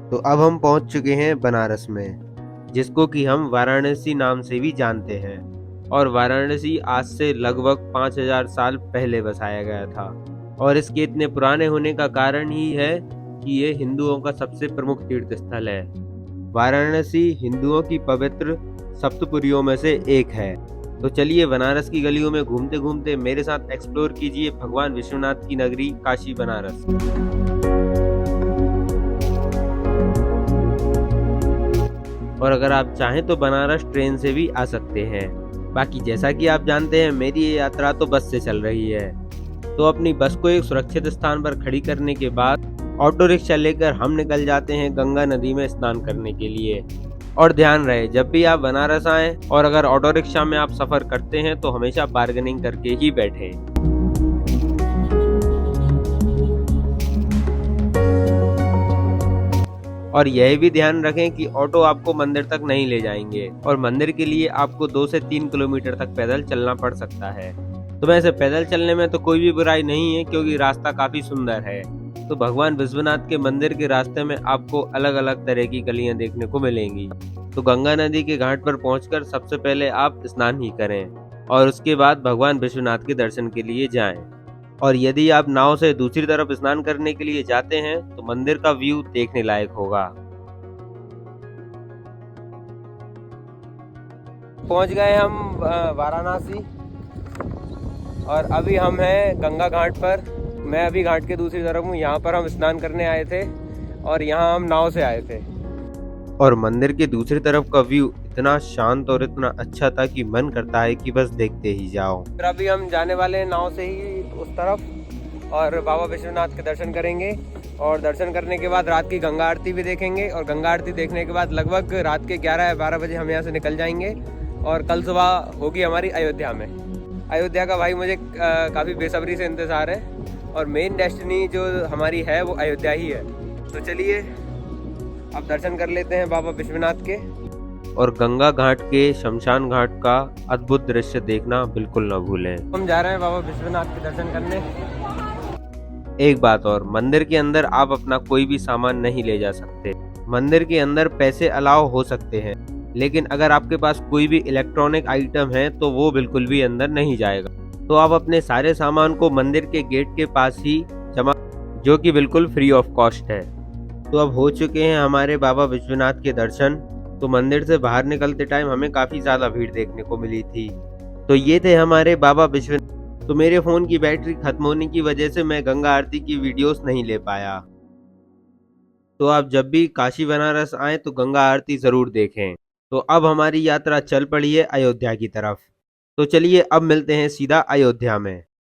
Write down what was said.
तो अब हम पहुंच चुके हैं बनारस में, जिसको कि हम वाराणसी नाम से भी जानते हैं। और वाराणसी आज से लगभग 5000 साल पहले बसाया गया था। और इसके इतने पुराने होने का कारण ही है कि ये हिंदुओं का सबसे प्रमुख तीर्थ स्थल है। वाराणसी हिंदुओं की पवित्र सप्तपुरियों में से एक है। तो चलिए बनारस की गलियों में घूमते घूमते मेरे साथ एक्सप्लोर कीजिए भगवान विश्वनाथ की नगरी काशी बनारस। और अगर आप चाहें तो बनारस ट्रेन से भी आ सकते हैं। बाकी जैसा कि आप जानते हैं मेरी ये यात्रा तो बस से चल रही है। तो अपनी बस को एक सुरक्षित स्थान पर खड़ी करने के बाद ऑटो रिक्शा लेकर हम निकल जाते हैं गंगा नदी में स्नान करने के लिए। और ध्यान रहे जब भी आप बनारस आएं और अगर ऑटो रिक्शा में आप सफर करते हैं तो हमेशा बार्गेनिंग करके ही बैठें। और यह भी ध्यान रखें कि ऑटो आपको मंदिर तक नहीं ले जाएंगे और मंदिर के लिए आपको 2 से 3 किलोमीटर तक पैदल चलना पड़ सकता है। तो वैसे पैदल चलने में तो कोई भी बुराई नहीं है क्योंकि रास्ता काफी सुंदर है। तो भगवान विश्वनाथ के मंदिर के रास्ते में आपको अलग अलग तरह की गलियां देखने को मिलेंगी। तो गंगा नदी के घाट पर पहुंचकर सबसे पहले आप स्नान ही करें और उसके बाद भगवान विश्वनाथ के दर्शन के लिए जाएं। और यदि आप नाव से दूसरी तरफ स्नान करने के लिए जाते हैं तो मंदिर का व्यू देखने लायक होगा। पहुंच गए हम वाराणसी और अभी हम हैं गंगा घाट पर। मैं अभी घाट के दूसरी तरफ हूँ। यहाँ पर हम स्नान करने आए थे और यहाँ हम नाव से आए थे। और मंदिर के दूसरी तरफ का व्यू इतना शांत और इतना अच्छा था कि मन करता है कि बस देखते ही जाओ। फिर अभी हम जाने वाले हैं नाव से ही उस तरफ और बाबा विश्वनाथ के दर्शन करेंगे। और दर्शन करने के बाद रात की गंगा आरती भी देखेंगे और गंगा आरती देखने के बाद लगभग रात के 11 या 12 बजे हम यहाँ से निकल जाएंगे। और कल सुबह होगी हमारी अयोध्या में। अयोध्या का भाई मुझे काफ़ी बेसब्री से इंतज़ार है और मेन डेस्टिनी जो हमारी है वो अयोध्या ही है। तो चलिए अब दर्शन कर लेते हैं बाबा विश्वनाथ के। और गंगा घाट के शमशान घाट का अद्भुत दृश्य देखना बिल्कुल न भूलें। हम जा रहे हैं बाबा विश्वनाथ के दर्शन करने। एक बात और, मंदिर के अंदर आप अपना कोई भी सामान नहीं ले जा सकते। मंदिर के अंदर पैसे अलाउ हो सकते हैं लेकिन अगर आपके पास कोई भी इलेक्ट्रॉनिक आइटम है तो वो बिल्कुल भी अंदर नहीं जाएगा। तो आप अपने सारे सामान को मंदिर के गेट के पास ही जमा, जो कि बिल्कुल फ्री ऑफ कॉस्ट है। तो अब हो चुके हैं हमारे बाबा विश्वनाथ के दर्शन। तो मंदिर से बाहर निकलते टाइम हमें काफी ज्यादा भीड़ देखने को मिली थी। तो ये थे हमारे बाबा विश्वनाथ। तो मेरे फोन की बैटरी खत्म होने की वजह से मैं गंगा आरती की वीडियोस नहीं ले पाया। तो आप जब भी काशी बनारस आए तो गंगा आरती जरूर देखें। तो अब हमारी यात्रा चल पड़ी है अयोध्या की तरफ। तो चलिए अब मिलते हैं सीधा अयोध्या में।